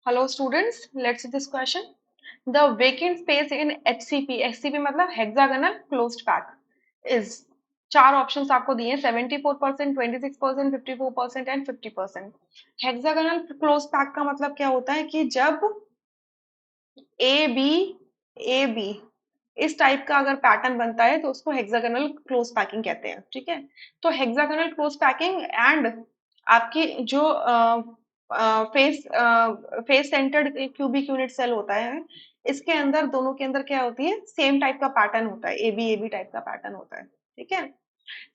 Hello students, let's see this question. The vacant space in HCP, HCP मतलब hexagonal closed pack is चार options आपको दिए हैं 74%, 26%, 54% and 50%। Hexagonal close pack का मतलब क्या होता है कि जब ए बी इस टाइप का अगर पैटर्न बनता है तो उसको हेक्सागोनल क्लोज पैकिंग कहते हैं। ठीक है, तो हेक्सागोनल क्लोज पैकिंग एंड आपकी जो face face centred cubic unit cell होता है, इसके अंदर दोनों के अंदर क्या होती है, सेम टाइप का पैटर्न होता है, ए बी टाइप का पैटर्न होता है। ठीक है,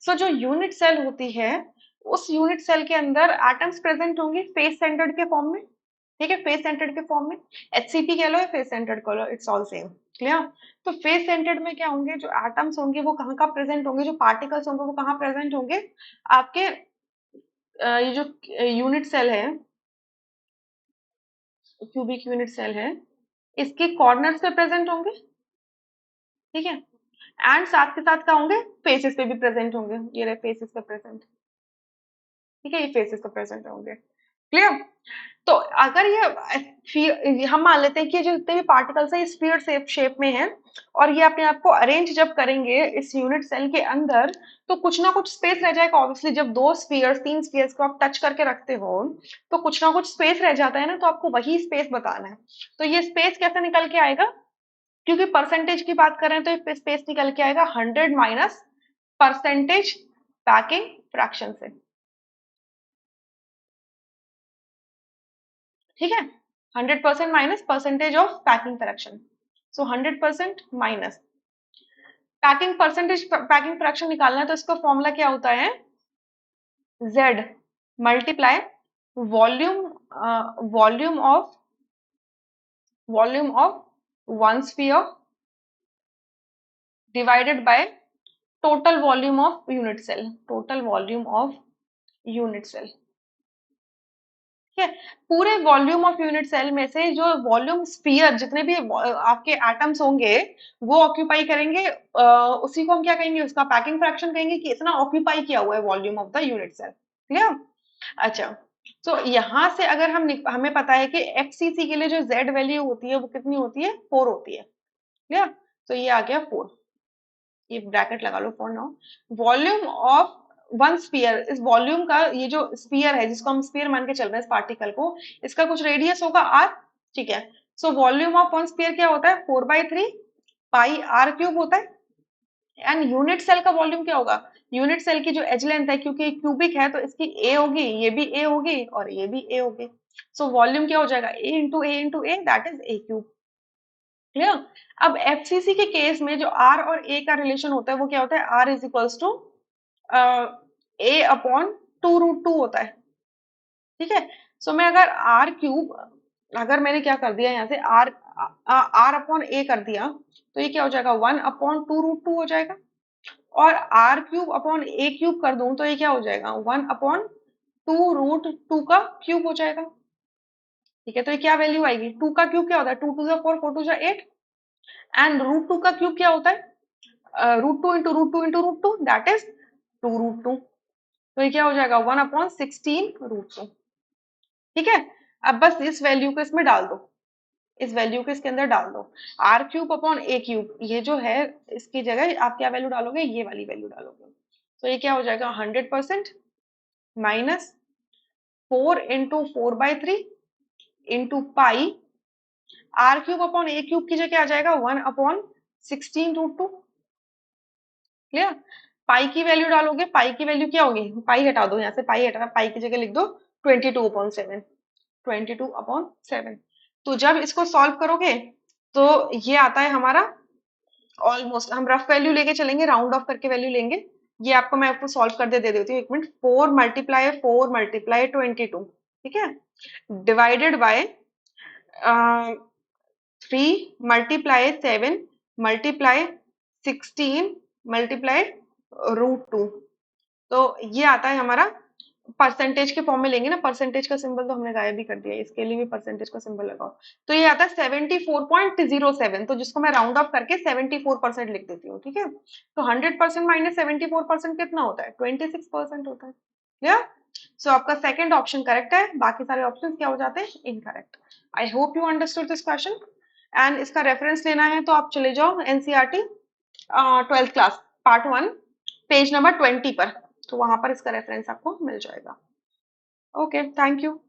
सो जो यूनिट सेल होती है उस यूनिट सेल के अंदर एटम्स प्रेजेंट होंगे फेस सेंटर्ड के फॉर्म में। ठीक है, फेस सेंटर्ड के फॉर्म में, एचसीपी कह लो या फेस सेंटर्ड कह लो, इट्स ऑल सेम। क्लियर? तो फेस सेंटर्ड में क्या होंगे, जो एटम्स होंगे वो कहाँ का प्रेजेंट होंगे, जो पार्टिकल्स होंगे वो कहाँ प्रेजेंट होंगे, आपके ये जो यूनिट सेल है, क्यूबिक यूनिट सेल है, इसके कॉर्नर्स पे प्रेजेंट होंगे। ठीक है, एंड साथ के साथ क्या होंगे, फेसेस पे भी प्रेजेंट होंगे, ये रहे फेसेस पे प्रेजेंट। ठीक है, ये फेसेस पे प्रेजेंट होंगे। क्लियर? तो अगर ये हम मान लेते हैं कि ये जो जितने भी पार्टिकल्स है ये स्फीयर शेप में है, और ये अपने आप को अरेंज जब करेंगे इस यूनिट सेल के अंदर, तो कुछ ना कुछ स्पेस रह जाएगा। ऑब्वियसली जब दो स्फीयर्स तीन स्फीयर्स को आप टच करके रखते हो तो कुछ ना कुछ स्पेस रह जाता है ना, तो आपको वही स्पेस बताना है। तो ये स्पेस कैसे निकल के आएगा, क्योंकि परसेंटेज की बात करें तो ये स्पेस निकल के आएगा 100 माइनस परसेंटेज पैकिंग फ्रैक्शन से। ठीक है, 100% minus percentage of packing fraction, so 100% minus packing percentage packing fraction निकालना है, तो इसका फॉर्मूला क्या होता है, Z multiply volume volume of one sphere divided by total volume of unit cell, total volume of unit cell. ठीक है, पूरे वॉल्यूम ऑफ यूनिट सेल में से जो वॉल्यूम स्फीयर जितने भी आपके एटम्स होंगे वो ऑक्यूपाई करेंगे, उसी को हम क्या कहेंगे, उसका पैकिंग फ्रैक्शन कहेंगे कि इतना ऑक्यूपाई किया हुआ है volume of the unit cell. Clear? अच्छा, तो यहां से अगर हमें पता है कि एफसीसी के लिए जो जेड वैल्यू होती है वो कितनी होती है, 4 होती है। क्लियर? तो ये आ गया 4, ये ब्रैकेट लगा लो for now. Volume of one sphere, इस वॉल्यूम का ये जो स्पीयर है जिसको हम स्पीयर मान के चल रहे हैं इस पार्टिकल को, इसका कुछ रेडियस होगा r। ठीक है, so volume of one sphere क्या होता है, 4/3 पाई r क्यूब होता है। एंड यूनिट सेल का वॉल्यूम क्या होगा, यूनिट सेल की जो एज लेंथ है, क्योंकि क्यूबिक है तो इसकी a होगी, ये भी a होगी और ये भी a होगी। सो वॉल्यूम क्या हो जाएगा, a that is a cube. Clear? अब एफसीसी के केस में जो आर और ए का रिलेशन होता है वो क्या होता है, r is equals to a upon 2√2 होता है। ठीक है, सो मैं अगर आर क्यूब, अगर मैंने क्या कर दिया यहाँ से आर अपॉन ए कर दिया, तो ये क्या हो जाएगा, 1/2√2 हो जाएगा। और r cube upon a cube कर दूं तो ये क्या हो जाएगा, 1/2√2 का क्यूब हो जाएगा। ठीक है, तो ये क्या वैल्यू आएगी, 2 का क्यूब क्या होता है, 2 2 4 4 2 8, एंड √2 का क्यूब क्या होता है, √2 × √2 × √2 दैट इज 2√2। तो ये क्या हो जाएगा, 1/16√2। ठीक है, अब बस इस वैल्यू को इसमें डाल दो, इस वैल्यू को इसके अंदर डाल दो, r cube upon a cube, ये जो है इसकी जगह आप क्या वैल्यू डालोगे, ये वाली वैल्यू डालोगे। तो ये क्या हो जाएगा, 100% minus 4 × 4/3 into pi, r cube upon a cube की जगह आ जाएगा 1/16√2। क्लियर? पाई की वैल्यू डालोगे, पाई की वैल्यू क्या होगी, पाई हटा दो यहाँ से, पाई हटा, पाई की जगह लिख दो 22/7, 22/7। तो जब इसको सॉल्व करोगे तो ये आता है हमारा ऑलमोस्ट, हम रफ वैल्यू लेके चलेंगे, राउंड ऑफ करके वैल्यू लेंगे। ये आपको मैं आपको सॉल्व कर दे देती हूँ, एक मिनट। 4 × 4 × 22, ठीक है, डिवाइडेड बाय 3 × 7 × 16 × √2। तो ये आता है हमारा, परसेंटेज के फॉर्म में लेंगे ना, परसेंटेज का सिंबल तो हमने गायब भी कर दिया है, इसके लिए भी परसेंटेज का सिंबल लगाओ। तो ये आता है 74.07, तो जिसको मैं राउंड ऑफ करके 74% लिख देती हूँ। ठीक है, तो 100% माइनस 74% कितना होता है, 26% होता है। क्लियर? सो आपका सेकंड ऑप्शन करेक्ट है, बाकी सारे ऑप्शन क्या हो जाते हैं, incorrect. I hope you understood this question. And इसका रेफरेंस लेना है तो आप चले जाओ NCERT 12th class part 1 page number 20 पर, तो वहां पर इसका रेफरेंस आपको मिल जाएगा। Okay, thank you.